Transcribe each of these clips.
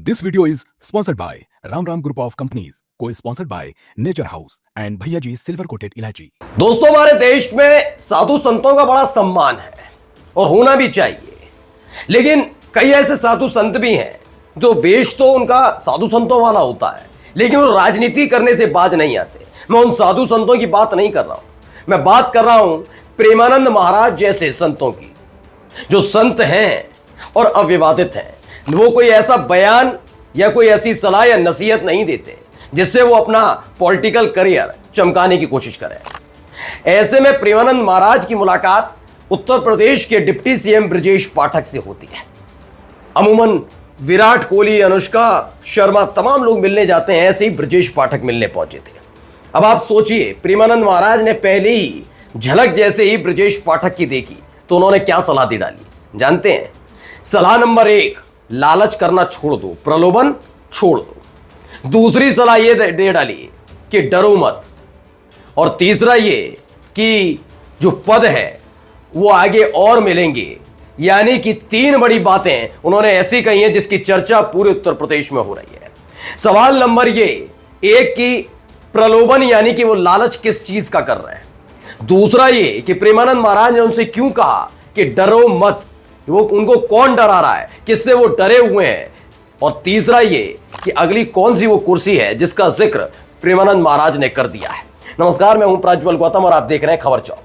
This video is sponsored by Ram Ram Group of Companies, co-sponsored by Nature House and Bhaiya Ji Silver Coated Ilaichi। दोस्तों, हमारे देश में साधु संतों का बड़ा सम्मान है और होना भी चाहिए, लेकिन कई ऐसे साधु संत भी हैं जो वेश तो उनका साधु संतों वाला होता है, लेकिन वो राजनीति करने से बाज नहीं आते। मैं उन साधु संतों की बात नहीं कर रहा हूं, मैं बात कर रहा हूं प्रेमानंद महाराज जैसे संतों की, जो संत हैं और अविवादित हैं। वो कोई ऐसा बयान या कोई ऐसी सलाह या नसीहत नहीं देते जिससे वो अपना पॉलिटिकल करियर चमकाने की कोशिश करें। ऐसे में प्रेमानंद महाराज की मुलाकात उत्तर प्रदेश के डिप्टी सीएम ब्रजेश पाठक से होती है। अमूमन विराट कोहली, अनुष्का शर्मा, तमाम लोग मिलने जाते हैं, ऐसे ही ब्रजेश पाठक मिलने पहुंचे थे। अब आप सोचिए, प्रेमानंद महाराज ने पहले ही झलक जैसे ही ब्रजेश पाठक की देखी तो उन्होंने क्या सलाह दे डाली जानते हैं? सलाह नंबर 1, लालच करना छोड़ दो, प्रलोभन छोड़ दो। दूसरी सलाह यह दे डाली कि डरो मत, और तीसरा ये कि जो पद है वो आगे और मिलेंगे। यानी कि 3 बड़ी बातें उन्होंने ऐसी कही हैं जिसकी चर्चा पूरे उत्तर प्रदेश में हो रही है। सवाल नंबर ये 1 कि प्रलोभन यानी कि वो लालच किस चीज का कर रहे हैं। दूसरा ये कि प्रेमानंद महाराज ने उनसे क्यों कहा कि डरो मत, वो उनको कौन डरा रहा है, किससे वो डरे हुए हैं। और तीसरा ये कि अगली कौन सी वो कुर्सी है जिसका जिक्र प्रेमानंद महाराज ने कर दिया है। नमस्कार, मैं हूं प्रज्वल गौतम और आप देख रहे हैं खबर चौक।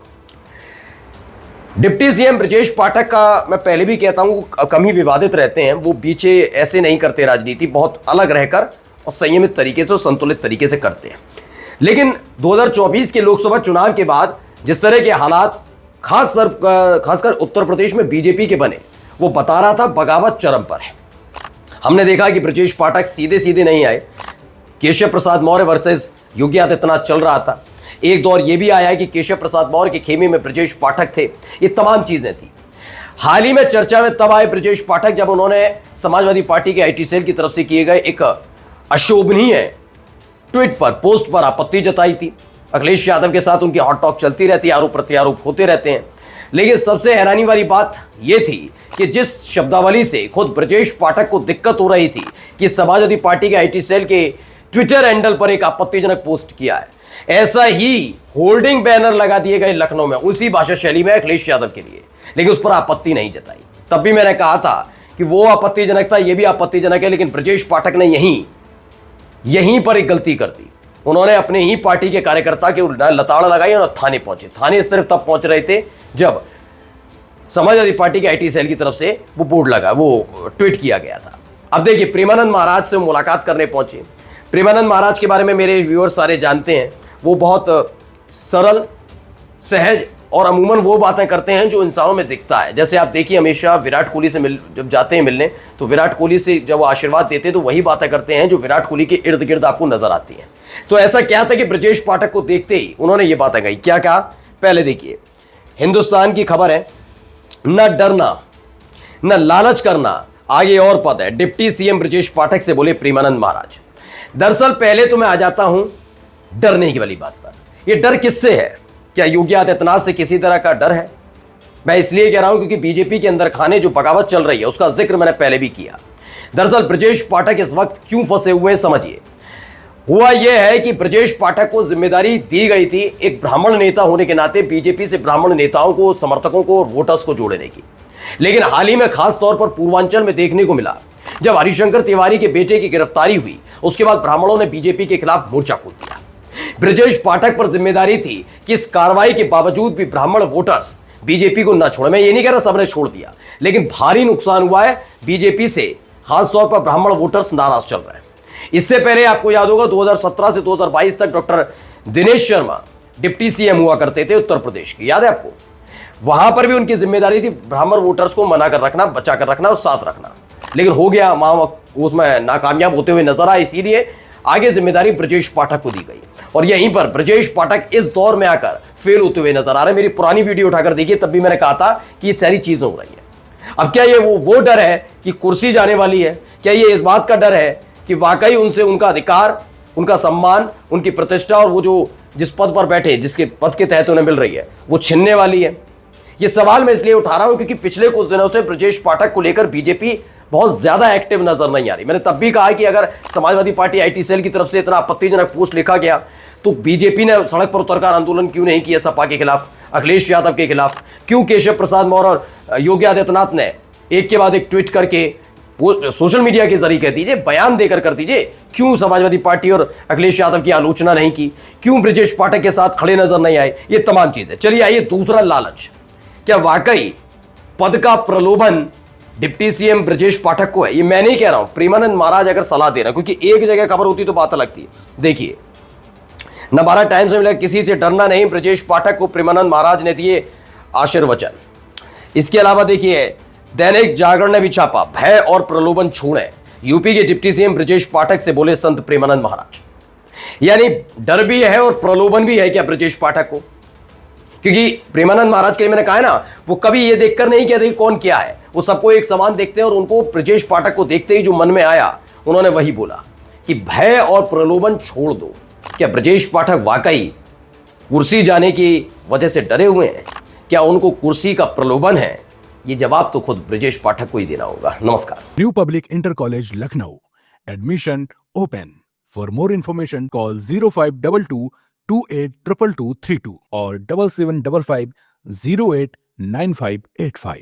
डिप्टी सीएम ब्रजेश पाठक का मैं पहले भी कहता हूं कम ही विवादित रहते हैं। वो पीछे ऐसे नहीं करते राजनीति, बहुत अलग रहकर और संयमित तरीके से और संतुलित तरीके से करते हैं। लेकिन 2024 के लोकसभा चुनाव के बाद जिस तरह के हालात खासकर उत्तर प्रदेश में बीजेपी के बने, वो बता रहा था बगावत चरम पर है। हमने देखा कि ब्रजेश पाठक सीधे सीधे नहीं आए। केशव प्रसाद मौर्य वर्सेस योगी आदित्यनाथ चल रहा था। एक दौर यह भी आया कि केशव प्रसाद मौर्य के खेमे में ब्रजेश पाठक थे। ये तमाम चीजें थी। हाल ही में चर्चा में तब आए ब्रजेश पाठक जब उन्होंने समाजवादी पार्टी के आईटी सेल की तरफ से किए गए एक अशोभनीय ट्वीट पर, पोस्ट पर आपत्ति जताई थी। अखिलेश यादव के साथ उनकी हॉट टॉक चलती रहती है, आरोप प्रत्यारोप होते रहते हैं। लेकिन सबसे हैरानी वाली बात यह थी कि जिस शब्दावली से खुद ब्रजेश पाठक को दिक्कत हो रही थी कि समाजवादी पार्टी के आईटी सेल के ट्विटर हैंडल पर एक आपत्तिजनक पोस्ट किया है, ऐसा ही होल्डिंग बैनर लगा दिए गए लखनऊ में उसी भाषा शैली में अखिलेश यादव के लिए, लेकिन उस पर आपत्ति नहीं जताई। तब भी मैंने कहा था कि वो आपत्तिजनक था, यह भी आपत्तिजनक है, लेकिन ब्रजेश पाठक ने यहीं पर एक गलती कर दी। उन्होंने अपने ही पार्टी के कार्यकर्ता के लताड़ लगाई और थाने पहुंचे। थाने सिर्फ तब पहुंच रहे थे जब समाजवादी पार्टी के आईटी सेल की तरफ से वो बोर्ड लगा, वो ट्वीट किया गया था। अब देखिए, प्रेमानंद महाराज से मुलाकात करने पहुंचे। प्रेमानंद महाराज के बारे में मेरे व्यूअर्स सारे जानते हैं। वो बहुत सरल, सहज और अमूमन वो बातें करते हैं जो इंसानों में दिखता है। जैसे आप देखिए, हमेशा विराट कोहली से जब जाते हैं मिलने, तो विराट कोहली से जब वो आशीर्वाद देते हैं तो वही बातें करते हैं जो विराट कोहली के इर्द गिर्द आपको नजर आती हैं। तो ऐसा क्या था कि ब्रजेश पाठक को देखते ही उन्होंने ये बातें कही। क्या कहा, पहले देखिए। हिंदुस्तान की खबर है, न डरना न लालच करना, आगे और पद है। डिप्टी सीएम ब्रजेश पाठक से बोले प्रेमानंद महाराज। दरअसल पहले तो मैं आ जाता हूं डरने की वाली बात पर। यह डर किससे है? क्या योगी आदित्यनाथ से किसी तरह का डर है? मैं इसलिए कह रहा हूं क्योंकि बीजेपी के अंदर खाने जो बगावत चल रही है उसका जिक्र मैंने पहले भी किया। दरअसल ब्रजेश पाठक इस वक्त क्यों फंसे हुए हैं, समझिए। हुआ यह है कि ब्रजेश पाठक को जिम्मेदारी दी गई थी एक ब्राह्मण नेता होने के नाते बीजेपी से ब्राह्मण नेताओं को, समर्थकों को और वोटर्स को जोड़ने की। लेकिन हाल ही में खास तौर पर पूर्वांचल में देखने को मिला, जब हरिशंकर तिवारी के बेटे की गिरफ्तारी हुई, उसके बाद ब्राह्मणों ने बीजेपी के खिलाफ मोर्चा खोल दिया। ब्रजेश पाठक पर जिम्मेदारी थी कि इस कार्रवाई के बावजूद भी ब्राह्मण वोटर्स बीजेपी को न छोड़े। मैं ये नहीं कह रहा सबने छोड़ दिया, लेकिन भारी नुकसान हुआ है बीजेपी से। खासतौर पर ब्राह्मण वोटर्स नाराज चल रहे हैं। इससे पहले आपको याद होगा 2017 से 2022 तक doctor Dinesh Sharma deputy CM हुआ करते थे उत्तर प्रदेश के, याद है आपको? वहां पर भी उनकी जिम्मेदारी थी ब्राह्मण वोटर्स को मना कर रखना, बचा कर रखना और साथ रखना। लेकिन हो गया, उसमें नाकामयाब होते हुए नजर आए, इसीलिए आगे जिम्मेदारी ब्रजेश पाठक को दी गई। और यहीं पर ब्रजेश पाठक इस दौर में आकर फेल होते हुए नजर आ रहे। मेरी पुरानी वीडियो उठाकर देखिए, तब भी मैंने कहा था कि ये सारी चीजें हो रही है। अब क्या ये वो डर है कि कुर्सी जाने वाली है? क्या ये इस बात का डर है कि वाकई उनसे उनका अधिकार, उनका सम्मान, उनकी प्रतिष्ठा और वो जो जिस पद पर बैठे, जिसके पद के तहत उन्हें मिल रही है, वो छिनने वाली है? ये सवाल मैं इसलिए उठा रहा हूं क्योंकि पिछले कुछ दिनों से ब्रजेश पाठक को लेकर बीजेपी बहुत ज्यादा एक्टिव नजर नहीं आ रही। मैंने तब भी कहा कि अगर समाजवादी पार्टी आईटी सेल की तरफ से इतना आपत्तिजनक पोस्ट लिखा गया तो बीजेपी ने सड़क पर उतरकर आंदोलन क्यों नहीं किया सपा के खिलाफ, अखिलेश यादव के खिलाफ? क्यों केशव प्रसाद मौर्य और योगी आदित्यनाथ ने एक के बाद एक ट्वीट करके सोशल मीडिया के जरिए कह दीजिए, बयान देकर कर दीजिए, क्यों समाजवादी पार्टी और अखिलेश यादव की आलोचना नहीं की? क्यों ब्रजेश पाठक के साथ खड़े नजर नहीं आए? ये तमाम चीजें। चलिए आइए दूसरा लालच, क्या वाकई पद का प्रलोभन डिप्टी सीएम ब्रजेश पाठक को है? ये मैं नहीं कह रहा हूं, प्रेमानंद महाराज अगर सलाह दे रहा, क्योंकि एक जगह खबर होती तो बात अलग थी। देखिए नवारा टाइम्स में मिला, किसी से डरना नहीं, ब्रजेश पाठक को प्रेमानंद महाराज ने दिए आशीर्वचन। इसके अलावा देखिए दैनिक जागरण ने भी छापा, भय और प्रलोभन छोड़े, यूपी के डिप्टी सीएम ब्रजेश पाठक से बोले संत प्रेमानंद महाराज। यानी डर भी है और प्रलोभन भी है क्या ब्रजेश पाठक को? क्योंकि प्रेमानंद महाराज के लिए मैंने कहा है ना, वो कभी ये देखकर नहीं कहते कि कौन क्या है, वो सबको एक समान देखते हैं। और उनको ब्रजेश पाठक को देखते ही जो मन में आया उन्होंने वही बोला कि भय और प्रलोभन छोड़ दो। क्या ब्रजेश पाठक वाकई कुर्सी जाने की वजह से डरे हुए हैं? क्या उनको कुर्सी का प्रलोभन है? ये जवाब तो खुद ब्रजेश पाठक को ही देना होगा। नमस्कार। New public inter college Lucknow, admission open. For more information call 0522 282232 और 7755 089585।